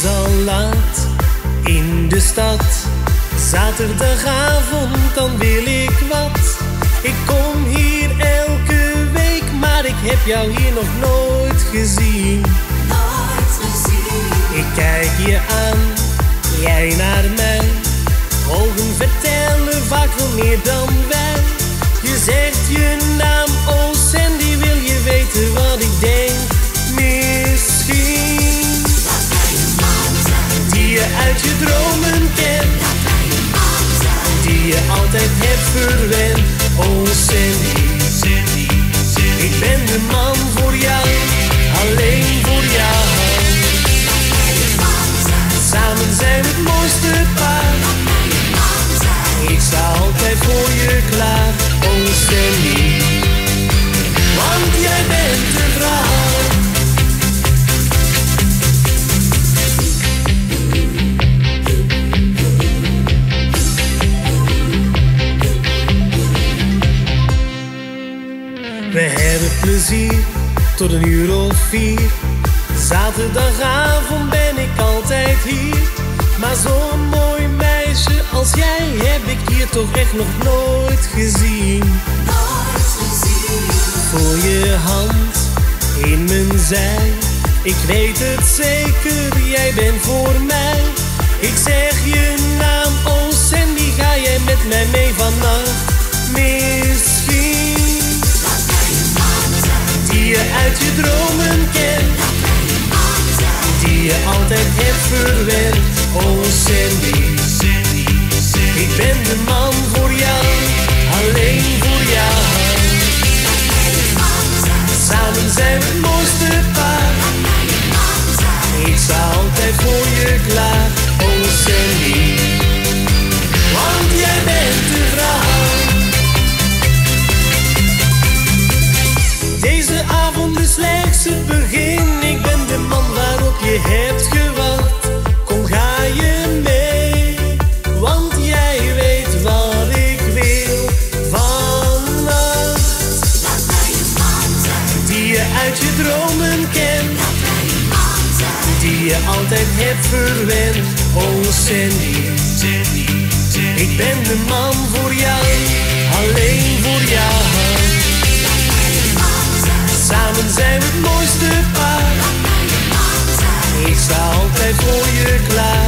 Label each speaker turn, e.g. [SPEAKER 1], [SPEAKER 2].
[SPEAKER 1] is al laat in de stad. Zaterdagavond, dan wil ik wat. Ik kom hier elke week, maar ik heb jou hier nog nooit gezien. Ik kijk je aan, jij naar mij. Ogen vertellen vaak veel meer dan wij. Je zegt je naam, oh Sandy, wil je weten wat ik denk? Misschien
[SPEAKER 2] dat wij een man zijn,
[SPEAKER 1] die je uit je dromen kent,
[SPEAKER 2] dat wij een man zijn,
[SPEAKER 1] die je altijd hebt verwend. Oh Sandy, Sandy, Sandy, ik ben de man voor jou, alleen voor jou.
[SPEAKER 2] dat wij een man zijn,
[SPEAKER 1] Samen zijn we het mooiste paar.
[SPEAKER 2] dat wij een man zijn,
[SPEAKER 1] Ik sta altijd voor je klaar, oh Sandy, want jij bent de vrouw. We hebben plezier tot 1:00 of 4. Zaterdagavond ben ik altijd hier. Maar zo'n mooi meisje als jij heb ik hier toch echt nog nooit gezien.
[SPEAKER 2] nooit gezien.
[SPEAKER 1] Voor je hand in mijn zij, ik weet het zeker, jij bent voor mij. Ik zeg je naam, oh Sandy, ga jij met mij mee vannacht? Misschien
[SPEAKER 2] Dat wij een man zijn,
[SPEAKER 1] die je uit je dromen kent,
[SPEAKER 2] dat wij een man zijn,
[SPEAKER 1] die je altijd hebt verwend. Oh Sandy, Sandy, Sandy, ik ben de man voor jou, alleen voor jou.
[SPEAKER 2] dat wij een man zijn,
[SPEAKER 1] Samen zijn we het mooiste paar.
[SPEAKER 2] dat wij een man zijn,
[SPEAKER 1] Ik sta altijd voor je klaar, oh Sandy, want jij bent de vrouw. Deze avond is slechts het begin. Ik ben de man waarop je hebt gewacht. Kom, ga je mee, want jij weet wat ik wil vannacht.
[SPEAKER 2] dat wij een man zijn,
[SPEAKER 1] Die je uit je dromen kent,
[SPEAKER 2] dat wij een man zijn,
[SPEAKER 1] die je altijd hebt verwend. Oh Sandy, Sandy, Sandy, ik ben de man voor jou, alleen voor jou.
[SPEAKER 2] dat wij een man zijn,
[SPEAKER 1] Samen zijn we het mooiste paar.
[SPEAKER 2] dat wij een man zijn.
[SPEAKER 1] Ik sta altijd voor je klaar.